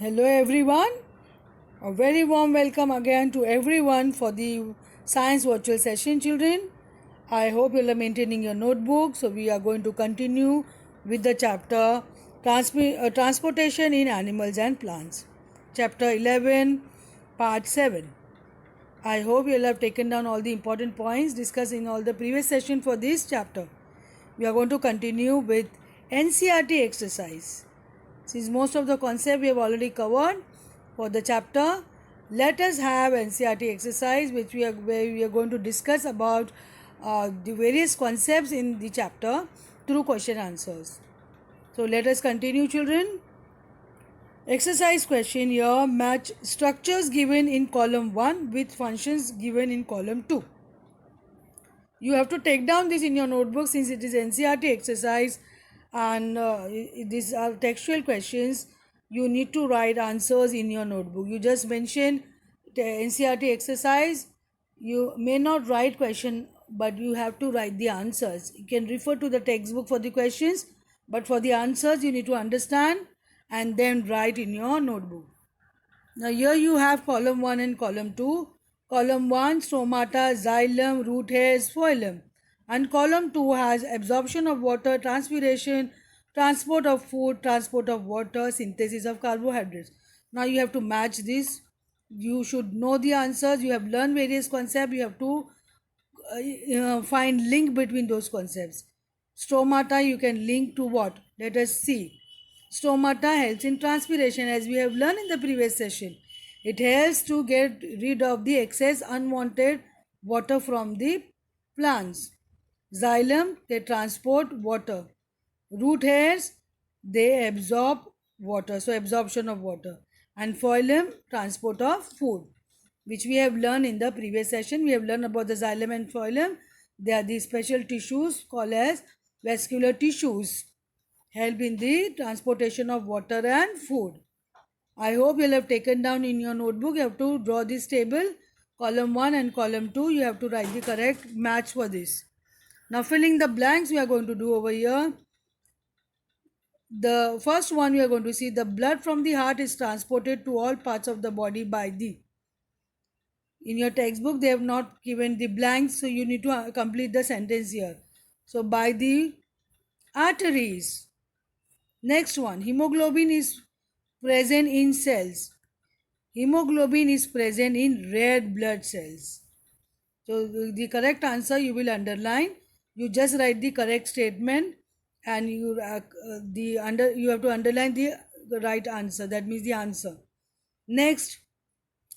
Hello everyone. A very warm welcome again to everyone for the science virtual session, children. I hope you are maintaining your notebook. So we are going to continue with the chapter transportation in animals and plants. Chapter 11, part 7. I hope you will have taken down all the important points discussed in all the previous session for this chapter. We are going to continue with NCERT exercise. Since most of the concept we have already covered for the chapter, let us have NCERT exercise where we are going to discuss about the various concepts in the chapter through question answers. So let us continue, children. Exercise question here: match structures given in column 1 with functions given in column 2. You have to take down this in your notebook since it is NCERT exercise and these are textual questions. You need to write answers in your notebook. You just mention the NCERT exercise. You may not write question, but you have to write the answers. You can refer to the textbook for the questions, but for the answers you need to understand and then write in your notebook. Now here you have column 1 and column 2. Column 1 stomata, xylem, root hairs, phloem. And column 2 has absorption of water, transpiration, transport of food, transport of water, synthesis of carbohydrates. Now you have to match this. You should know the answers. You have learned various concepts. You have to find link between those concepts. Stomata you can link to what? Let us see. Stomata helps in transpiration as we have learned in the previous session. It helps to get rid of the excess unwanted water from the plants. Xylem, they transport water. Root hairs, they absorb water, so absorption of water. And phloem, transport of food, which we have learned in the previous session. We have learned about the xylem and phloem. They are the special tissues called as vascular tissues, help in the transportation of water and food. I hope you will have taken down in your notebook. You have to draw this table, column 1 and column 2. You have to write the correct match for this. Now filling the blanks we are going to do over here. The first one we are going to see: the blood from the heart is transported to all parts of the body by the. In your textbook they have not given the blanks, so you need to complete the sentence here. So by the arteries. Next one, hemoglobin is present in cells. Hemoglobin is present in red blood cells. So the correct answer you will underline. You just write the correct statement and you have to underline the right answer. That means the answer. Next,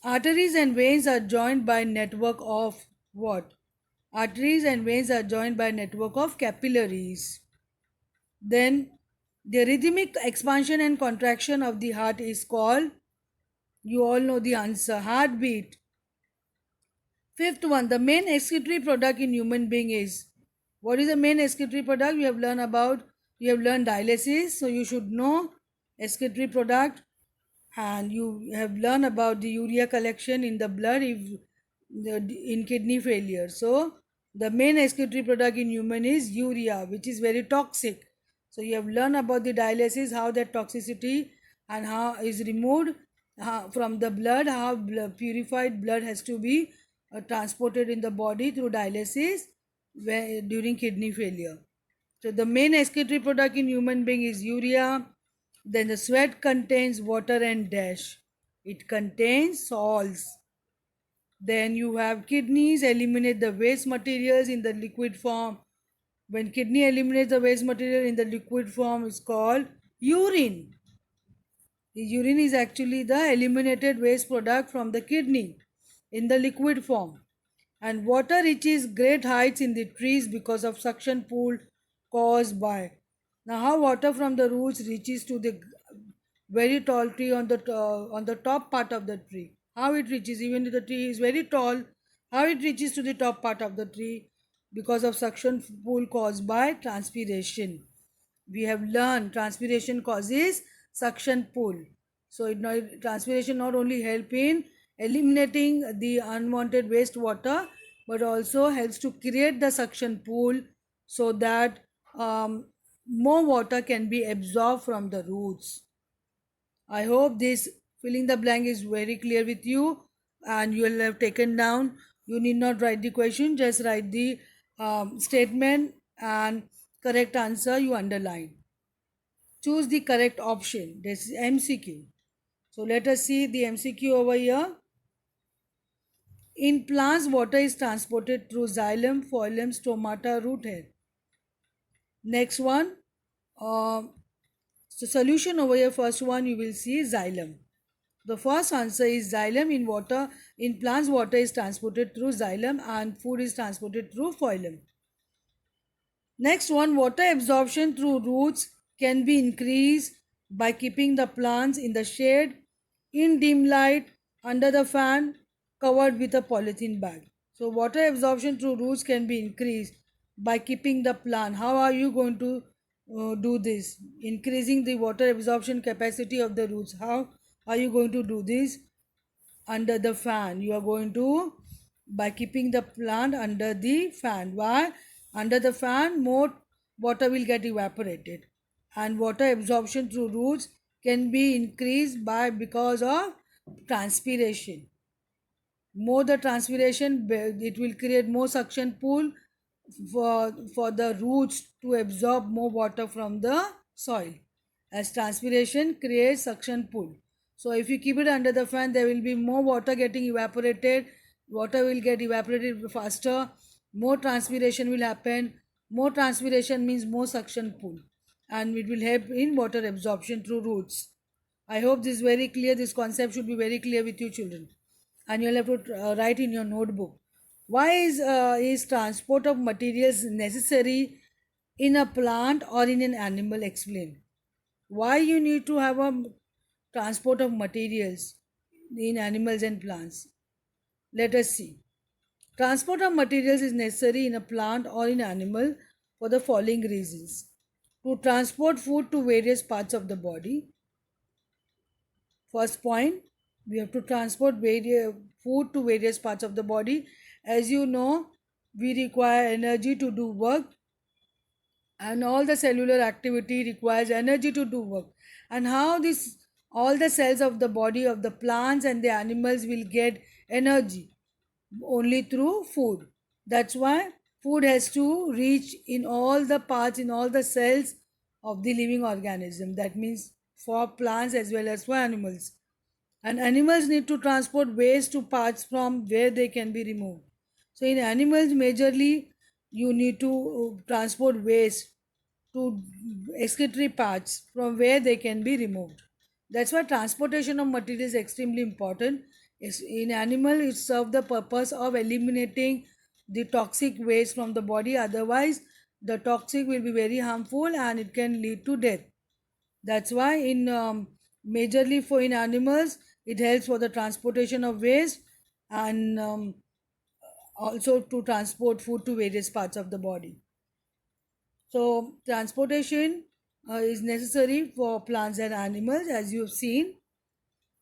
arteries and veins are joined by network of what? Arteries and veins are joined by network of capillaries. Then the rhythmic expansion and contraction of the heart is called, you all know the answer, heartbeat. Fifth one, the main excretory product in human being is, what is the main excretory product? You have learned dialysis, so you should know excretory product, and you have learned about the urea collection in the blood in kidney failure. So the main excretory product in human is urea, which is very toxic. So you have learned about the dialysis, how that toxicity and how is removed from the blood, how purified blood has to be transported in the body through dialysis during kidney failure. So the main excretory product in human being is urea. Then the sweat contains water and dash. It contains salts. Then you have kidneys eliminate the waste materials in the liquid form. When kidney eliminates the waste material in the liquid form, it's called urine. The urine is actually the eliminated waste product from the kidney in the liquid form. And water reaches great heights in the trees because of suction pull caused by. Now how water from the roots reaches to the very tall tree on the top part of the tree? How it reaches, even if the tree is very tall, how it reaches to the top part of the tree? Because of suction pull caused by transpiration. We have learned transpiration causes suction pull. So transpiration not only help in eliminating the unwanted wastewater, but also helps to create the suction pull so that more water can be absorbed from the roots. I hope this filling the blank is very clear with you and you will have taken down. You need not write the question, just write the statement and correct answer you underline. Choose the correct option. This is MCQ. So let us see the MCQ over here. In plants, water is transported through xylem, phloem, stomata, root hair. Next one. Uh, so solution over here, first one you will see xylem. The first answer is xylem in water. In plants, water is transported through xylem and food is transported through phloem. Next one, water absorption through roots can be increased by keeping the plants in the shade, in dim light, under the fan, covered with a polythene bag. So water absorption through roots can be increased by keeping the plant. How are you going to do this? Increasing the water absorption capacity of the roots. How are you going to do this? Under the fan, you are going to, by keeping the plant under the fan. Why? Under the fan more water will get evaporated and water absorption through roots can be increased by because of transpiration. More the transpiration, it will create more suction pool for the roots to absorb more water from the soil, as transpiration creates suction pull. So if you keep it under the fan, there will be more water getting evaporated. Water will get evaporated faster. More transpiration will happen. More transpiration means more suction pull, and it will help in water absorption through roots. I hope this is very clear. This concept should be very clear with you children, and you'll have to write in your notebook. Why is transport of materials necessary in a plant or in an animal? Explain. Why you need to have a transport of materials in animals and plants? Let us see. Transport of materials is necessary in a plant or in animal for the following reasons. To transport food to various parts of the body. First point, we have to transport food to various parts of the body. As you know, we require energy to do work, and all the cellular activity requires energy to do work. And how this all the cells of the body of the plants and the animals will get energy? Only through food. That's why food has to reach in all the parts, in all the cells of the living organism. That means for plants as well as for animals. And animals need to transport waste to parts from where they can be removed. So in animals, majorly you need to transport waste to excretory parts from where they can be removed. That's why transportation of material is extremely important. In animal, it serves the purpose of eliminating the toxic waste from the body. Otherwise, the toxic will be very harmful and it can lead to death. That's why in majorly for in animals, it helps for the transportation of waste and also to transport food to various parts of the body. So transportation is necessary for plants and animals, as you've seen.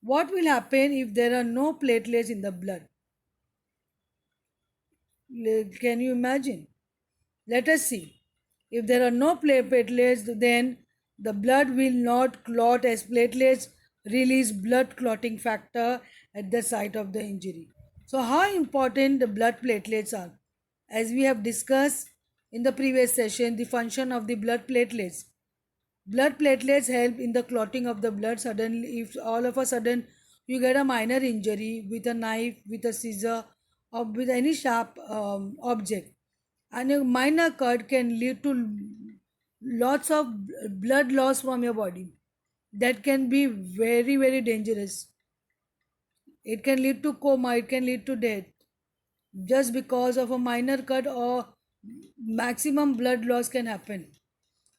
What will happen if there are no platelets in the blood? Can you imagine? Let us see. If there are no platelets, then the blood will not clot, as platelets release blood clotting factor at the site of the injury. So, how important the blood platelets are? As we have discussed in the previous session, the function of the blood platelets. Blood platelets help in the clotting of the blood. Suddenly, if all of a sudden you get a minor injury with a knife, with a scissor, or with any sharp object, and a minor cut can lead to lots of blood loss from your body. That can be very, very dangerous. It can lead to coma, it can lead to death just because of a minor cut, or maximum blood loss can happen.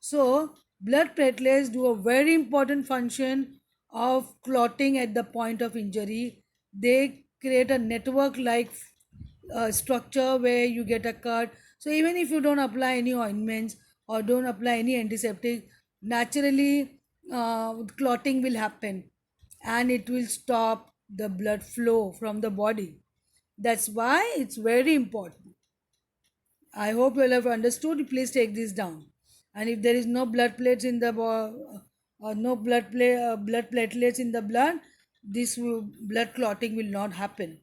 So, blood platelets do a very important function of clotting at the point of injury. They create a network like structure where you get a cut. So, even if you don't apply any ointments or don't apply any antiseptic, naturally clotting will happen and it will stop the blood flow from the body. That's why it's very important. I hope you all have understood. Please take this down. And if there is no blood plates in the no blood platelets in the blood, blood clotting will not happen.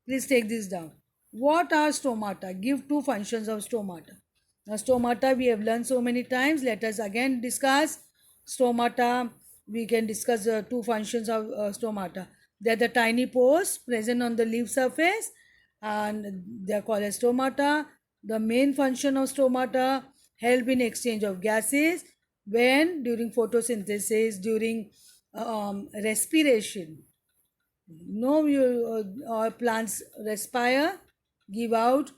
Please take this down. What are stomata? Give two functions of stomata. Now, stomata we have learned so many times. Let us again discuss stomata. We can discuss two functions of stomata. They are the tiny pores present on the leaf surface, and they are called as stomata. The main function of stomata help in exchange of gases when during photosynthesis, during respiration. No, plants respire, give out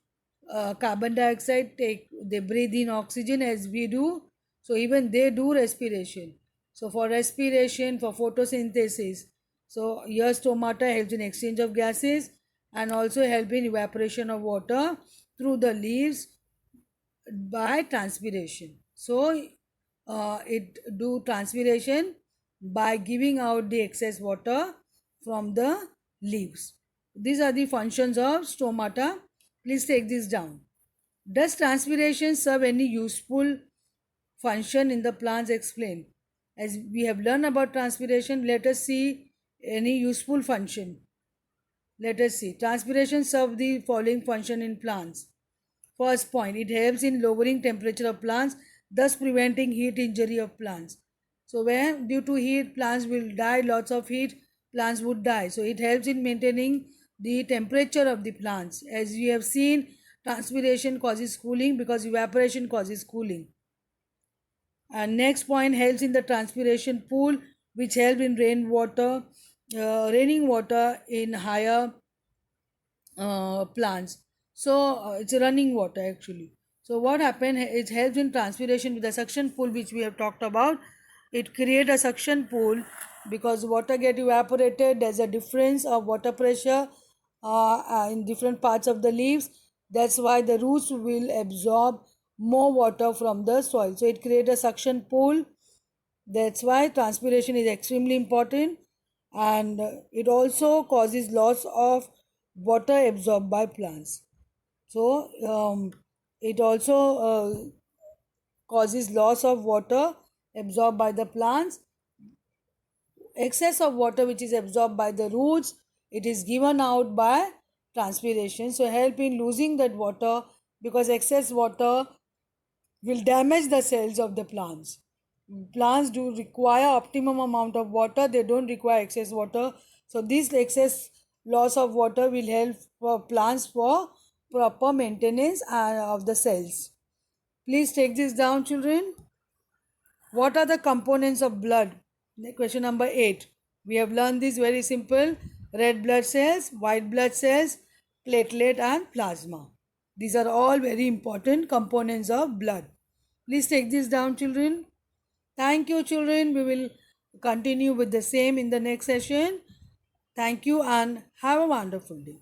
carbon dioxide, they breathe in oxygen as we do. So even they do respiration. So for respiration, for photosynthesis, so your stomata helps in exchange of gases and also help in evaporation of water through the leaves by transpiration. So it do transpiration by giving out the excess water from the leaves. These are the functions of stomata. Please take this down. Does transpiration serve any useful function in the plants? Explain. As we have learned about transpiration, let us see any useful function. Let us see. Transpiration serve the following function in plants. First point, it helps in lowering temperature of plants, thus preventing heat injury of plants. So when due to heat, plants will die, lots of heat, plants would die. So it helps in maintaining the temperature of the plants. As we have seen, transpiration causes cooling because evaporation causes cooling. And next point, helps in the transpiration pool, which help in raining water in higher plants. So it's running water actually. So what happened? It helps in transpiration with the suction pool which we have talked about. It create a suction pool because water get evaporated. There's a difference of water pressure in different parts of the leaves. That's why the roots will absorb more water from the soil. So it create a suction pool. That's why transpiration is extremely important, and it also causes loss of water absorbed by plants. So it also causes loss of water absorbed by the plants. Excess of water which is absorbed by the roots, it is given out by transpiration. So help in losing that water because excess water will damage the cells of the plants. Plants do require optimum amount of water, they don't require excess water. So this excess loss of water will help for plants for proper maintenance of the cells. Please take this down, children. What are the components of blood? Question number 8. We have learned this very simple: red blood cells, white blood cells, platelet, and plasma. These are all very important components of blood. Please take this down, children. Thank you, children. We will continue with the same in the next session. Thank you and have a wonderful day.